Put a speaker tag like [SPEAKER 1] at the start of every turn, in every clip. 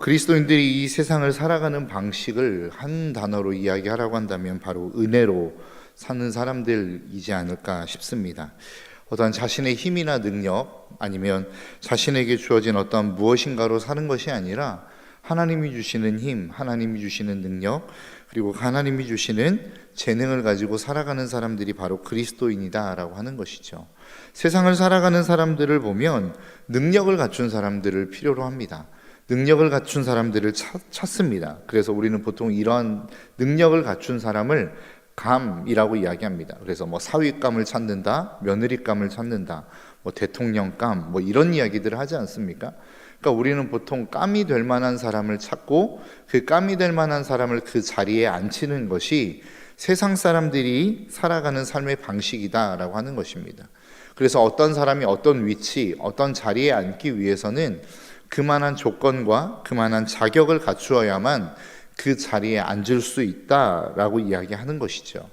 [SPEAKER 1] 그리스도인들이 이 세상을 살아가는 방식을 한 단어로 이야기하라고 한다면 바로 은혜로 사는 사람들이지 않을까 싶습니다. 어떠한 자신의 힘이나 능력 아니면 자신에게 주어진 어떤 무엇인가로 사는 것이 아니라 하나님이 주시는 힘, 하나님이 주시는 능력, 그리고 하나님이 주시는 재능을 가지고 살아가는 사람들이 바로 그리스도인이다라고 하는 것이죠. 세상을 살아가는 사람들을 보면 능력을 갖춘 사람들을 필요로 합니다. 능력을 갖춘 사람들을 찾습니다. 그래서 우리는 보통 이러한 능력을 갖춘 사람을 감이라고 이야기합니다. 그래서 사위감을 찾는다, 며느리감을 찾는다, 대통령감, 이런 이야기들을 하지 않습니까? 그러니까 우리는 보통 감이 될 만한 사람을 찾고 그 감이 될 만한 사람을 그 자리에 앉히는 것이 세상 사람들이 살아가는 삶의 방식이다라고 하는 것입니다. 그래서 어떤 사람이 어떤 위치, 어떤 자리에 앉기 위해서는 그만한 조건과 그만한 자격을 갖추어야만 그 자리에 앉을 수 있다라고 이야기하는 것이죠.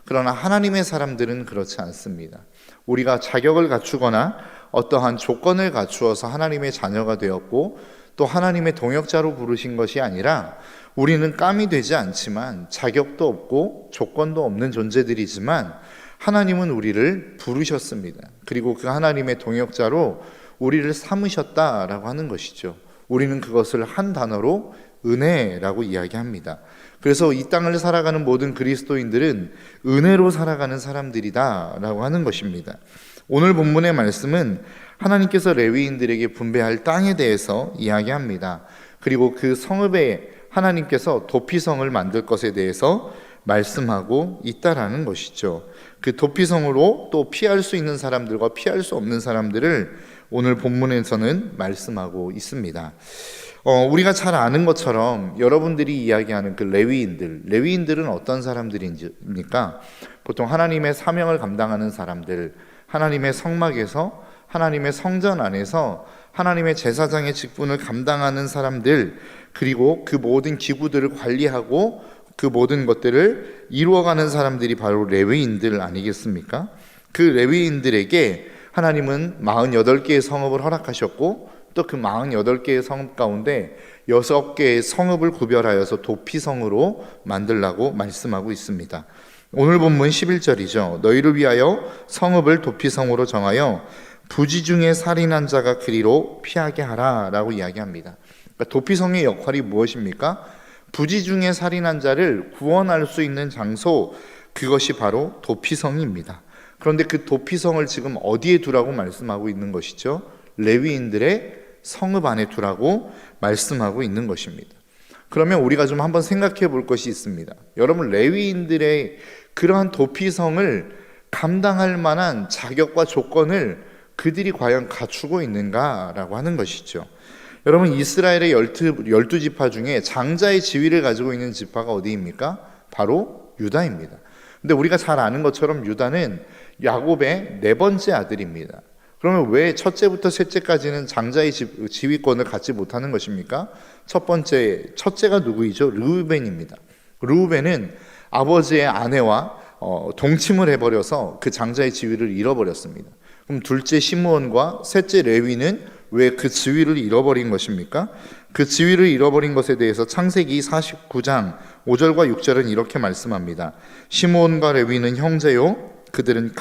[SPEAKER 1] 그러나 하나님의 사람들은 그렇지 않습니다. 우리가 자격을 갖추거나 어떠한 조건을 갖추어서 하나님의 자녀가 되었고 또 하나님의 동역자로 부르신 것이 아니라 우리는 감이 되지 않지만 자격도 없고 조건도 없는 존재들이지만 하나님은 우리를 부르셨습니다. 그리고 그 하나님의 동역자로 우리를 삼으셨다라고 하는 것이죠. 우리는 그것을 한 단어로 은혜라고 이야기합니다. 그래서 이 땅을 살아가는 모든 그리스도인들은 은혜로 살아가는 사람들이다라고 하는 것입니다. 오늘 본문의 말씀은 하나님께서 레위인들에게 분배할 땅에 대해서 이야기합니다. 그리고 그 성읍에 하나님께서 도피성을 만들 것에 대해서 말씀하고 있다라는 것이죠. 그 도피성으로 또 피할 수 있는 사람들과 피할 수 없는 사람들을 오늘 본문에서는 말씀하고 있습니다. 우리가 잘 아는 것처럼 여러분들이 이야기하는 그 레위인들은 어떤 사람들입니까? 보통 하나님의 사명을 감당하는 사람들, 하나님의 성막에서, 하나님의 성전 안에서 하나님의 제사장의 직분을 감당하는 사람들, 그리고 그 모든 기구들을 관리하고 그 모든 것들을 이루어가는 사람들이 바로 레위인들 아니겠습니까? 그 레위인들에게 하나님은 48개의 성읍을 허락하셨고 또 그 48개의 성읍 가운데 6개의 성읍을 구별하여서 도피성으로 만들라고 말씀하고 있습니다. 오늘 본문 11절이죠. 너희를 위하여 성읍을 도피성으로 정하여 부지 중에 살인한 자가 그리로 피하게 하라 라고 이야기합니다. 그러니까 도피성의 역할이 무엇입니까? 부지 중에 살인한 자를 구원할 수 있는 장소, 그것이 바로 도피성입니다. 그런데 그 도피성을 지금 어디에 두라고 말씀하고 있는 것이죠? 레위인들의 성읍 안에 두라고 말씀하고 있는 것입니다. 그러면 우리가 좀 한번 생각해 볼 것이 있습니다. 여러분, 레위인들의 그러한 도피성을 감당할 만한 자격과 조건을 그들이 과연 갖추고 있는가라고 하는 것이죠. 여러분, 이스라엘의 12지파 중에 장자의 지위를 가지고 있는 지파가 어디입니까? 바로 유다입니다. 근데 우리가 잘 아는 것처럼 유다는 야곱의 4번째 아들입니다. 그러면 왜 첫째부터 셋째까지는 장자의 지위권을 갖지 못하는 것입니까? 첫째가 누구이죠? 르우벤입니다. 르우벤은 아버지의 아내와 동침을 해버려서 그 장자의 지위를 잃어버렸습니다. 그럼 둘째 시므온과 셋째 레위는 왜 그 지위를 잃어버린 것입니까? 그 지위를 잃어버린 것에 대해서 창세기 49장 5절과 6절은 이렇게 말씀합니다. 시므온과 레위는 형제요, 그들의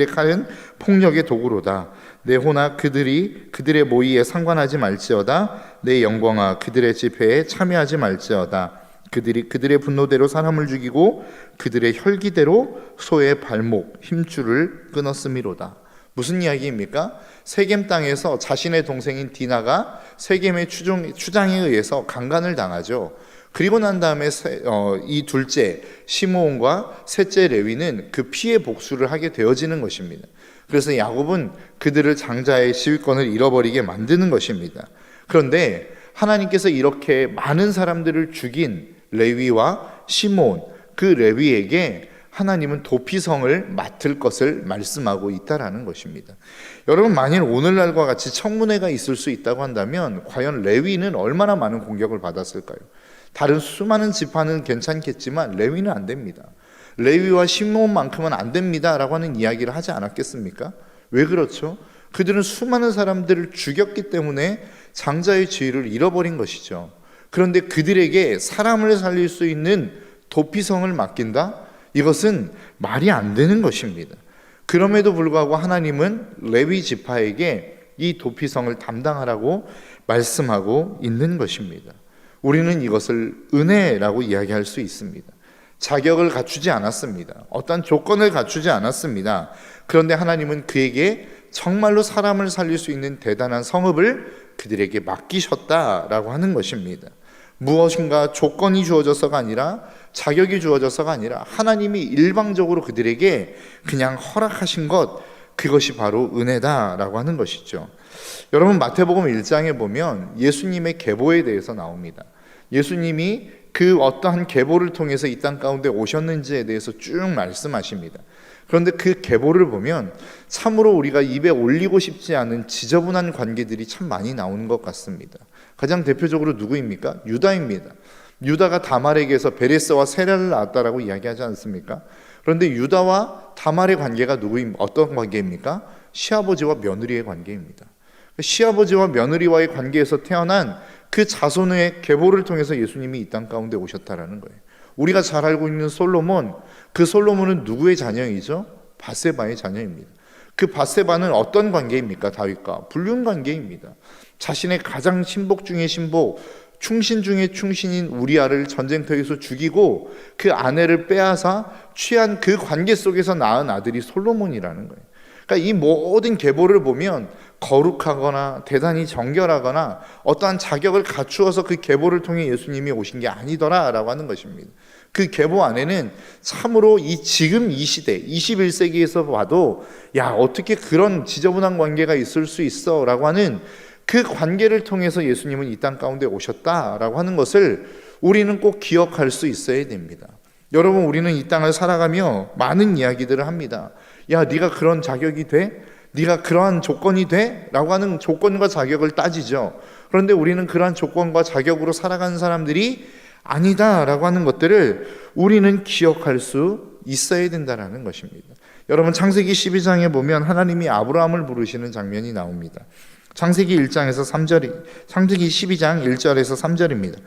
[SPEAKER 1] 칼은 폭력의 도구로다. 내 호나 그들의 모의에 상관하지 말지어다. 내 영광아 그들의 집회에 참여하지 말지어다. 그들의 분노대로 사람을 죽이고 그들의 혈기대로 소의 발목 힘줄을 끊었음이로다. 무슨 이야기입니까? 세겜 땅에서 자신의 동생인 디나가 세겜의 추장에 의해서 강간을 당하죠. 그리고 난 다음에 이 둘째 시므온과 셋째 레위는 그 피해 복수를 하게 되어지는 것입니다. 그래서 야곱은 그들을 장자의 지위권을 잃어버리게 만드는 것입니다. 그런데 하나님께서 이렇게 많은 사람들을 죽인 레위와 시므온, 그 레위에게 하나님은 도피성을 맡을 것을 말씀하고 있다라는 것입니다. 여러분, 만일 오늘날과 같이 청문회가 있을 수 있다고 한다면 과연 레위는 얼마나 많은 공격을 받았을까요? 다른 수많은 지파는 괜찮겠지만 레위는 안 됩니다. 레위와 시므온만큼은 안 됩니다 라고 하는 이야기를 하지 않았겠습니까? 왜 그렇죠? 그들은 수많은 사람들을 죽였기 때문에 장자의 지위를 잃어버린 것이죠. 그런데 그들에게 사람을 살릴 수 있는 도피성을 맡긴다? 이것은 말이 안 되는 것입니다. 그럼에도 불구하고 하나님은 레위 지파에게 이 도피성을 담당하라고 말씀하고 있는 것입니다. 우리는 이것을 은혜라고 이야기할 수 있습니다. 자격을 갖추지 않았습니다. 어떤 조건을 갖추지 않았습니다. 그런데 하나님은 그에게 정말로 사람을 살릴 수 있는 대단한 성읍을 그들에게 맡기셨다라고 하는 것입니다. 무엇인가 조건이 주어져서가 아니라, 자격이 주어져서가 아니라 하나님이 일방적으로 그들에게 그냥 허락하신 것, 그것이 바로 은혜다라고 하는 것이죠. 여러분, 마태복음 1장에 보면 예수님의 계보에 대해서 나옵니다. 예수님이 그 어떠한 계보를 통해서 이 땅 가운데 오셨는지에 대해서 쭉 말씀하십니다. 그런데 그 계보를 보면 참으로 우리가 입에 올리고 싶지 않은 지저분한 관계들이 참 많이 나오는 것 같습니다. 가장 대표적으로 누구입니까? 유다입니다. 유다가 다말에게서 베레스와 세라를 낳았다라고 이야기하지 않습니까? 그런데 유다와 다말의 관계가 어떤 관계입니까? 시아버지와 며느리의 관계입니다. 시아버지와 며느리와의 관계에서 태어난 그 자손의 계보를 통해서 예수님이 이 땅 가운데 오셨다라는 거예요. 우리가 잘 알고 있는 솔로몬, 그 솔로몬은 누구의 자녀이죠? 밧세바의 자녀입니다. 그 밧세바는 어떤 관계입니까? 다윗과 불륜 관계입니다. 자신의 가장 신복 중의 신복, 충신 중의 충신인 우리아를 전쟁터에서 죽이고 그 아내를 빼앗아 취한 그 관계 속에서 낳은 아들이 솔로몬이라는 거예요. 그러니까 이 모든 계보를 보면 거룩하거나 대단히 정결하거나 어떠한 자격을 갖추어서 그 계보를 통해 예수님이 오신 게 아니더라라고 하는 것입니다. 그 계보 안에는 참으로 지금 이 시대 21세기에서 봐도 야, 어떻게 그런 지저분한 관계가 있을 수 있어 라고 하는 그 관계를 통해서 예수님은 이 땅 가운데 오셨다라고 하는 것을 우리는 꼭 기억할 수 있어야 됩니다. 여러분, 우리는 이 땅을 살아가며 많은 이야기들을 합니다. 야, 네가 그런 자격이 돼? 네가 그러한 조건이 돼? 라고 하는 조건과 자격을 따지죠. 그런데 우리는 그러한 조건과 자격으로 살아가는 사람들이 아니다 라고 하는 것들을 우리는 기억할 수 있어야 된다는 것입니다. 여러분, 창세기 12장에 보면 하나님이 아브라함을 부르시는 장면이 나옵니다. 창세기 1장에서 3절이, 창세기 12장 1절에서 3절입니다.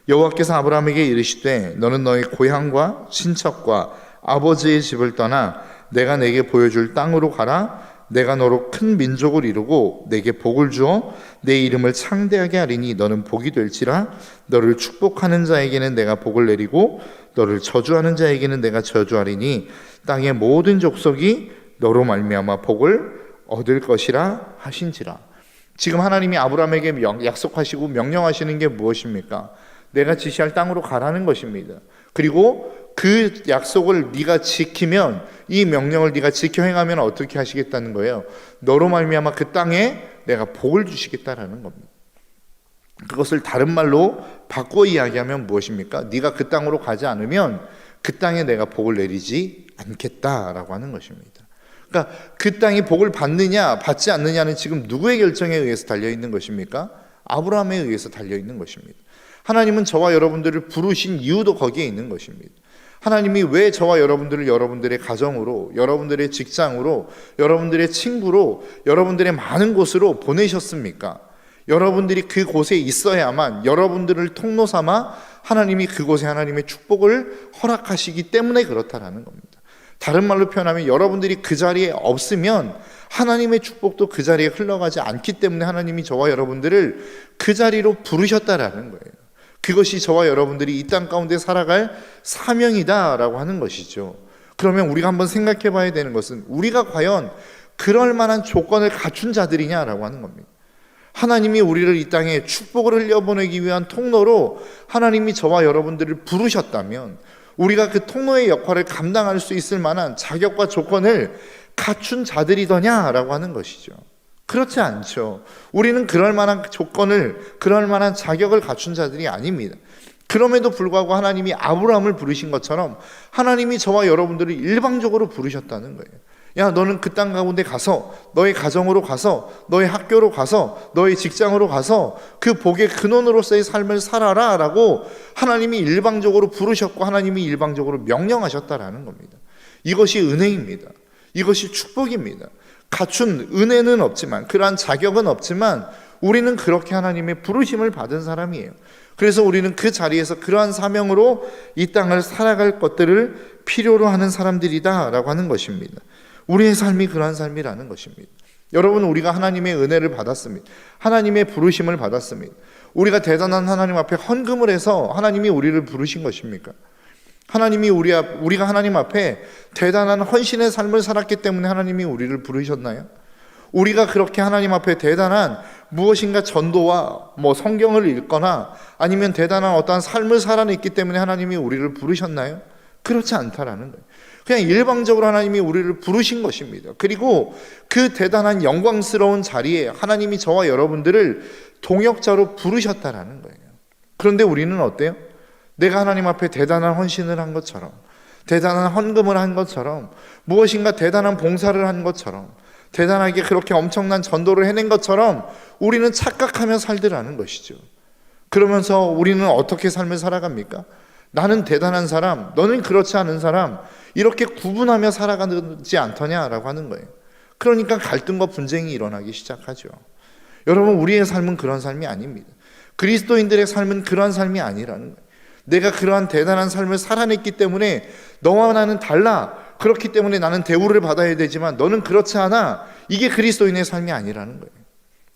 [SPEAKER 1] 여호와께서 아브라함에게 이르시되 너는 너의 고향과 친척과 아버지의 집을 떠나 내가 내게 보여줄 땅으로 가라. 내가 너로 큰 민족을 이루고 내게 복을 주어 내 이름을 창대하게 하리니 너는 복이 될지라. 너를 축복하는 자에게는 내가 복을 내리고 너를 저주하는 자에게는 내가 저주하리니 땅의 모든 족속이 너로 말미암아 복을 얻을 것이라 하신지라. 지금 하나님이 아브라함에게 약속하시고 명령하시는 게 무엇입니까? 내가 지시할 땅으로 가라는 것입니다. 그리고 그 약속을 네가 지키면, 이 명령을 네가 지켜 행하면 어떻게 하시겠다는 거예요? 너로 말미암아 그 땅에 내가 복을 주시겠다라는 겁니다. 그것을 다른 말로 바꿔 이야기하면 무엇입니까? 네가 그 땅으로 가지 않으면 그 땅에 내가 복을 내리지 않겠다라고 하는 것입니다. 그러니까 그 땅이 복을 받느냐 받지 않느냐는 지금 누구의 결정에 의해서 달려있는 것입니까? 아브라함에 의해서 달려있는 것입니다. 하나님은 저와 여러분들을 부르신 이유도 거기에 있는 것입니다. 하나님이 왜 저와 여러분들을 여러분들의 가정으로, 여러분들의 직장으로, 여러분들의 친구로, 여러분들의 많은 곳으로 보내셨습니까? 여러분들이 그곳에 있어야만, 여러분들을 통로 삼아 하나님이 그곳에 하나님의 축복을 허락하시기 때문에 그렇다라는 겁니다. 다른 말로 표현하면 여러분들이 그 자리에 없으면 하나님의 축복도 그 자리에 흘러가지 않기 때문에 하나님이 저와 여러분들을 그 자리로 부르셨다라는 거예요. 그것이 저와 여러분들이 이 땅 가운데 살아갈 사명이다라고 하는 것이죠. 그러면 우리가 한번 생각해 봐야 되는 것은 우리가 과연 그럴 만한 조건을 갖춘 자들이냐라고 하는 겁니다. 하나님이 우리를 이 땅에 축복을 흘려보내기 위한 통로로 하나님이 저와 여러분들을 부르셨다면 우리가 그 통로의 역할을 감당할 수 있을 만한 자격과 조건을 갖춘 자들이더냐라고 하는 것이죠. 그렇지 않죠. 우리는 그럴 만한 조건을, 그럴 만한 자격을 갖춘 자들이 아닙니다. 그럼에도 불구하고 하나님이 아브라함을 부르신 것처럼 하나님이 저와 여러분들을 일방적으로 부르셨다는 거예요. 야, 너는 그 땅 가운데 가서, 너의 가정으로 가서, 너의 학교로 가서, 너의 직장으로 가서 그 복의 근원으로서의 삶을 살아라 라고 하나님이 일방적으로 부르셨고 하나님이 일방적으로 명령하셨다라는 겁니다. 이것이 은혜입니다. 이것이 축복입니다. 갖춘 은혜는 없지만, 그러한 자격은 없지만 우리는 그렇게 하나님의 부르심을 받은 사람이에요. 그래서 우리는 그 자리에서 그러한 사명으로 이 땅을 살아갈 것들을 필요로 하는 사람들이다 라고 하는 것입니다. 우리의 삶이 그러한 삶이라는 것입니다. 여러분, 우리가 하나님의 은혜를 받았습니다. 하나님의 부르심을 받았습니다. 우리가 대단한 하나님 앞에 헌금을 해서 하나님이 우리를 부르신 것입니까? 하나님이 우리가 하나님 앞에 대단한 헌신의 삶을 살았기 때문에 하나님이 우리를 부르셨나요? 우리가 그렇게 하나님 앞에 대단한 무엇인가 전도와 성경을 읽거나 아니면 대단한 어떠한 삶을 살아냈기 때문에 하나님이 우리를 부르셨나요? 그렇지 않다라는 거예요. 그냥 일방적으로 하나님이 우리를 부르신 것입니다. 그리고 그 대단한 영광스러운 자리에 하나님이 저와 여러분들을 동역자로 부르셨다라는 거예요. 그런데 우리는 어때요? 내가 하나님 앞에 대단한 헌신을 한 것처럼, 대단한 헌금을 한 것처럼, 무엇인가 대단한 봉사를 한 것처럼, 대단하게 그렇게 엄청난 전도를 해낸 것처럼 우리는 착각하며 살더라는 것이죠. 그러면서 우리는 어떻게 삶을 살아갑니까? 나는 대단한 사람, 너는 그렇지 않은 사람, 이렇게 구분하며 살아가지 않더냐라고 하는 거예요. 그러니까 갈등과 분쟁이 일어나기 시작하죠. 여러분, 우리의 삶은 그런 삶이 아닙니다. 그리스도인들의 삶은 그런 삶이 아니라는 거예요. 내가 그러한 대단한 삶을 살아냈기 때문에 너와 나는 달라, 그렇기 때문에 나는 대우를 받아야 되지만 너는 그렇지 않아, 이게 그리스도인의 삶이 아니라는 거예요.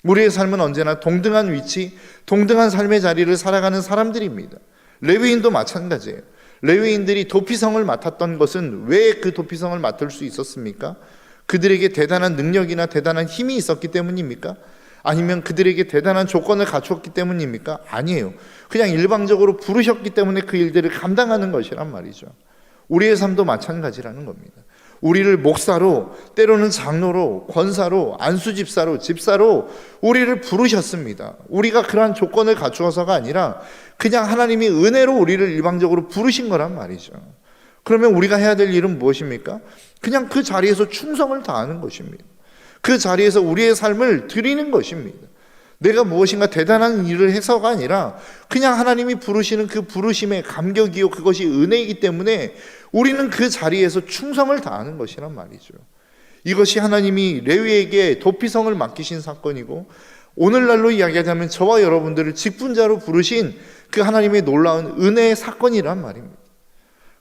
[SPEAKER 1] 우리의 삶은 언제나 동등한 위치, 동등한 삶의 자리를 살아가는 사람들입니다. 레위인도 마찬가지예요. 레위인들이 도피성을 맡았던 것은 왜 그 도피성을 맡을 수 있었습니까? 그들에게 대단한 능력이나 대단한 힘이 있었기 때문입니까? 아니면 그들에게 대단한 조건을 갖추었기 때문입니까? 아니에요. 그냥 일방적으로 부르셨기 때문에 그 일들을 감당하는 것이란 말이죠. 우리의 삶도 마찬가지라는 겁니다. 우리를 목사로, 때로는 장로로, 권사로, 안수집사로, 집사로 우리를 부르셨습니다. 우리가 그러한 조건을 갖추어서가 아니라 그냥 하나님이 은혜로 우리를 일방적으로 부르신 거란 말이죠. 그러면 우리가 해야 될 일은 무엇입니까? 그냥 그 자리에서 충성을 다하는 것입니다. 그 자리에서 우리의 삶을 드리는 것입니다. 내가 무엇인가 대단한 일을 해서가 아니라 그냥 하나님이 부르시는 그 부르심의 감격이요, 그것이 은혜이기 때문에 우리는 그 자리에서 충성을 다하는 것이란 말이죠. 이것이 하나님이 레위에게 도피성을 맡기신 사건이고, 오늘날로 이야기하자면 저와 여러분들을 직분자로 부르신 그 하나님의 놀라운 은혜의 사건이란 말입니다.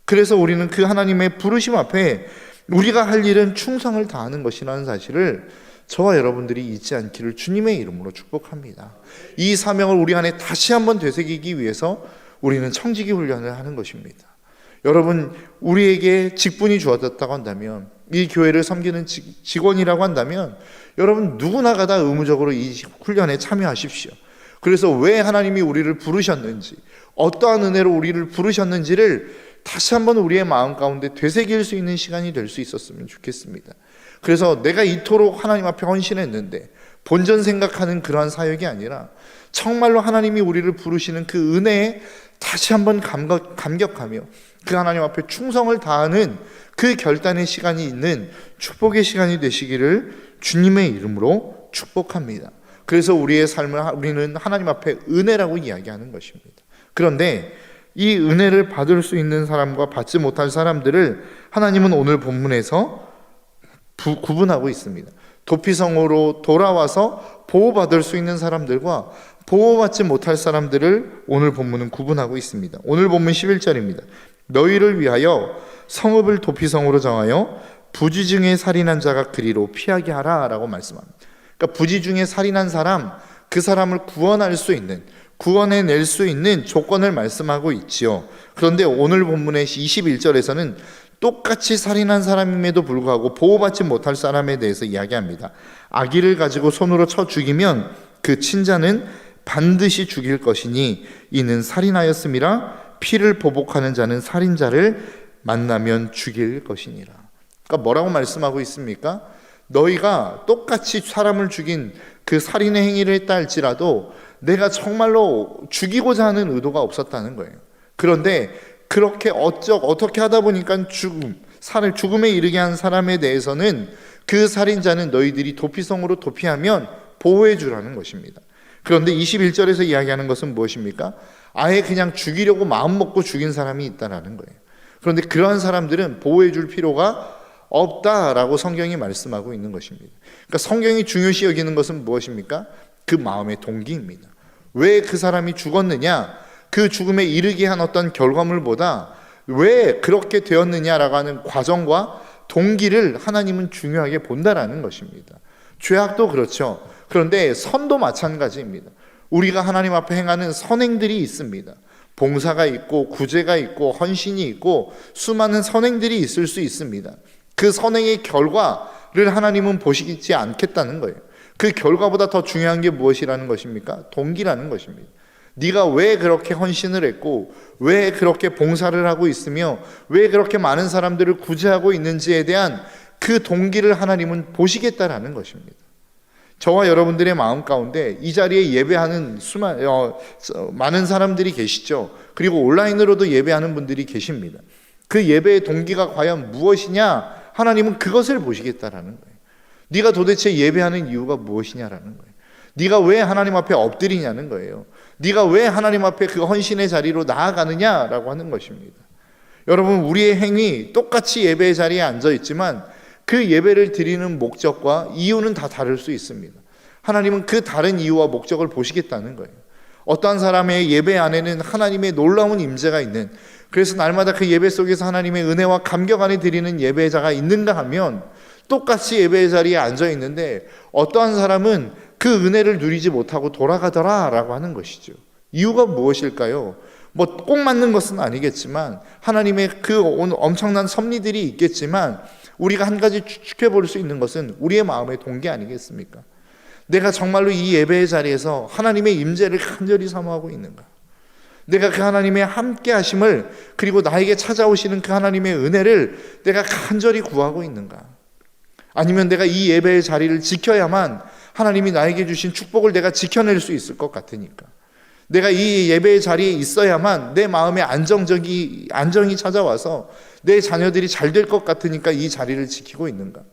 [SPEAKER 1] 그래서 우리는 그 하나님의 부르심 앞에 우리가 할 일은 충성을 다하는 것이라는 사실을 저와 여러분들이 잊지 않기를 주님의 이름으로 축복합니다. 이 사명을 우리 안에 다시 한번 되새기기 위해서 우리는 청지기 훈련을 하는 것입니다. 여러분, 우리에게 직분이 주어졌다고 한다면, 이 교회를 섬기는 직원이라고 한다면 여러분 누구나가 다 의무적으로 이 훈련에 참여하십시오. 그래서 왜 하나님이 우리를 부르셨는지, 어떠한 은혜로 우리를 부르셨는지를 다시 한번 우리의 마음 가운데 되새길 수 있는 시간이 될 수 있었으면 좋겠습니다. 그래서 내가 이토록 하나님 앞에 헌신했는데 본전 생각하는 그러한 사역이 아니라 정말로 하나님이 우리를 부르시는 그 은혜에 다시 한번 감격하며 그 하나님 앞에 충성을 다하는 그 결단의 시간이 있는 축복의 시간이 되시기를 주님의 이름으로 축복합니다. 그래서 우리의 삶을 우리는 하나님 앞에 은혜라고 이야기하는 것입니다. 그런데 이 은혜를 받을 수 있는 사람과 받지 못할 사람들을 하나님은 오늘 본문에서 구분하고 있습니다. 도피성으로 돌아와서 보호받을 수 있는 사람들과 보호받지 못할 사람들을 오늘 본문은 구분하고 있습니다. 오늘 본문 11절입니다. 너희를 위하여 성읍을 도피성으로 정하여 부지 중에 살인한 자가 그리로 피하게 하라 라고 말씀합니다. 그러니까 부지 중에 살인한 사람, 그 사람을 구원할 수 있는, 구원해낼 수 있는 조건을 말씀하고 있지요. 그런데 오늘 본문의 21절에서는 똑같이 살인한 사람임에도 불구하고 보호받지 못할 사람에 대해서 이야기합니다. 아기를 가지고 손으로 쳐 죽이면 그 친자는 반드시 죽일 것이니 이는 살인하였음이라 피를 보복하는 자는 살인자를 만나면 죽일 것이니라. 그러니까 뭐라고 말씀하고 있습니까? 너희가 똑같이 사람을 죽인 그 살인의 행위를 했다 할지라도 내가 정말로 죽이고자 하는 의도가 없었다는 거예요. 그런데 그렇게 어떻게 하다 보니까 죽음에 이르게 한 사람에 대해서는 그 살인자는 너희들이 도피성으로 도피하면 보호해 주라는 것입니다. 그런데 21절에서 이야기하는 것은 무엇입니까? 아예 그냥 죽이려고 마음 먹고 죽인 사람이 있다라는 거예요. 그런데 그러한 사람들은 보호해 줄 필요가 없다라고 성경이 말씀하고 있는 것입니다. 그러니까 성경이 중요시 여기는 것은 무엇입니까? 그 마음의 동기입니다. 왜 그 사람이 죽었느냐? 그 죽음에 이르게 한 어떤 결과물보다 왜 그렇게 되었느냐라고 하는 과정과 동기를 하나님은 중요하게 본다라는 것입니다. 죄악도 그렇죠. 그런데 선도 마찬가지입니다. 우리가 하나님 앞에 행하는 선행들이 있습니다. 봉사가 있고 구제가 있고 헌신이 있고 수많은 선행들이 있을 수 있습니다. 그 선행의 결과를 하나님은 보시지 않겠다는 거예요. 그 결과보다 더 중요한 게 무엇이라는 것입니까? 동기라는 것입니다. 네가 왜 그렇게 헌신을 했고 왜 그렇게 봉사를 하고 있으며 왜 그렇게 많은 사람들을 구제하고 있는지에 대한 그 동기를 하나님은 보시겠다라는 것입니다. 저와 여러분들의 마음 가운데 이 자리에 예배하는 많은 사람들이 계시죠. 그리고 온라인으로도 예배하는 분들이 계십니다. 그 예배의 동기가 과연 무엇이냐? 하나님은 그것을 보시겠다라는 거예요. 네가 도대체 예배하는 이유가 무엇이냐라는 거예요. 네가 왜 하나님 앞에 엎드리냐는 거예요. 네가 왜 하나님 앞에 그 헌신의 자리로 나아가느냐라고 하는 것입니다. 여러분, 우리의 행위 똑같이 예배의 자리에 앉아 있지만 그 예배를 드리는 목적과 이유는 다 다를 수 있습니다. 하나님은 그 다른 이유와 목적을 보시겠다는 거예요. 어떠한 사람의 예배 안에는 하나님의 놀라운 임재가 있는, 그래서 날마다 그 예배 속에서 하나님의 은혜와 감격 안에 드리는 예배자가 있는가 하면 똑같이 예배의 자리에 앉아 있는데 어떠한 사람은 그 은혜를 누리지 못하고 돌아가더라라고 하는 것이죠. 이유가 무엇일까요? 뭐 꼭 맞는 것은 아니겠지만 하나님의 그 엄청난 섭리들이 있겠지만 우리가 한 가지 추측해 볼 수 있는 것은 우리의 마음의 동기 아니겠습니까? 내가 정말로 이 예배의 자리에서 하나님의 임재를 간절히 사모하고 있는가? 내가 그 하나님의 함께 하심을, 그리고 나에게 찾아오시는 그 하나님의 은혜를 내가 간절히 구하고 있는가? 아니면 내가 이 예배의 자리를 지켜야만 하나님이 나에게 주신 축복을 내가 지켜낼 수 있을 것 같으니까, 내가 이 예배의 자리에 있어야만 내 마음에 안정이 찾아와서 내 자녀들이 잘 될 것 같으니까 이 자리를 지키고 있는가?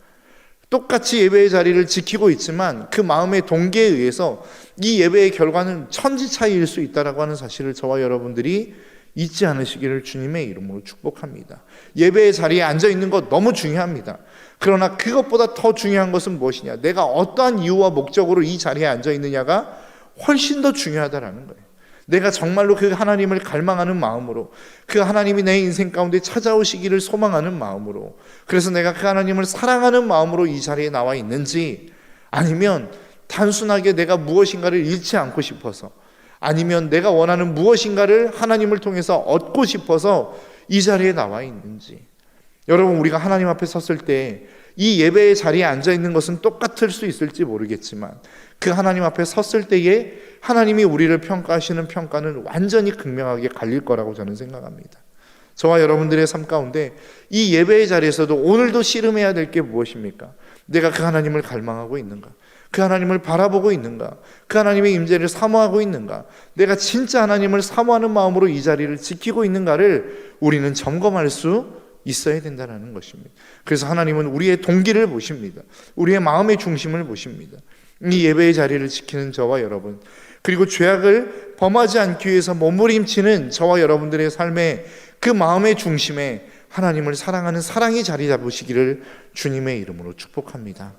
[SPEAKER 1] 똑같이 예배의 자리를 지키고 있지만 그 마음의 동기에 의해서 이 예배의 결과는 천지 차이일 수 있다라고 하는 사실을 저와 여러분들이 잊지 않으시기를 주님의 이름으로 축복합니다. 예배의 자리에 앉아 있는 것 너무 중요합니다. 그러나 그것보다 더 중요한 것은 무엇이냐? 내가 어떠한 이유와 목적으로 이 자리에 앉아 있느냐가 훨씬 더 중요하다라는 거예요. 내가 정말로 그 하나님을 갈망하는 마음으로, 그 하나님이 내 인생 가운데 찾아오시기를 소망하는 마음으로, 그래서 내가 그 하나님을 사랑하는 마음으로 이 자리에 나와 있는지, 아니면 단순하게 내가 무엇인가를 잃지 않고 싶어서, 아니면 내가 원하는 무엇인가를 하나님을 통해서 얻고 싶어서 이 자리에 나와 있는지. 여러분, 우리가 하나님 앞에 섰을 때 이 예배의 자리에 앉아 있는 것은 똑같을 수 있을지 모르겠지만 그 하나님 앞에 섰을 때에 하나님이 우리를 평가하시는 평가는 완전히 극명하게 갈릴 거라고 저는 생각합니다. 저와 여러분들의 삶 가운데 이 예배의 자리에서도 오늘도 씨름해야 될 게 무엇입니까? 내가 그 하나님을 갈망하고 있는가? 그 하나님을 바라보고 있는가? 그 하나님의 임재를 사모하고 있는가? 내가 진짜 하나님을 사모하는 마음으로 이 자리를 지키고 있는가를 우리는 점검할 수 있어야 된다는 것입니다. 그래서 하나님은 우리의 동기를 보십니다. 우리의 마음의 중심을 보십니다. 이 예배의 자리를 지키는 저와 여러분, 그리고 죄악을 범하지 않기 위해서 몸부림치는 저와 여러분들의 삶의 그 마음의 중심에 하나님을 사랑하는 사랑이 자리 잡으시기를 주님의 이름으로 축복합니다.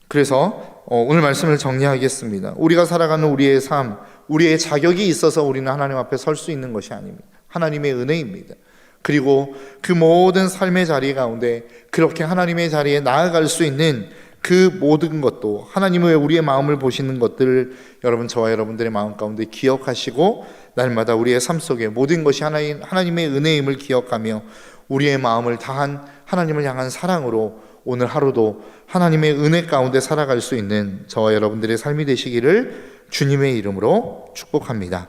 [SPEAKER 1] 그래서 오늘 말씀을 정리하겠습니다. 우리가 살아가는 우리의 삶, 우리의 자격이 있어서 우리는 하나님 앞에 설 수 있는 것이 아닙니다. 하나님의 은혜입니다. 그리고 그 모든 삶의 자리 가운데 그렇게 하나님의 자리에 나아갈 수 있는 그 모든 것도, 하나님의 우리의 마음을 보시는 것들을 여러분, 저와 여러분들의 마음 가운데 기억하시고 날마다 우리의 삶 속에 모든 것이 하나님의 은혜임을 기억하며 우리의 마음을 다한 하나님을 향한 사랑으로 오늘 하루도 하나님의 은혜 가운데 살아갈 수 있는 저와 여러분들의 삶이 되시기를 주님의 이름으로 축복합니다.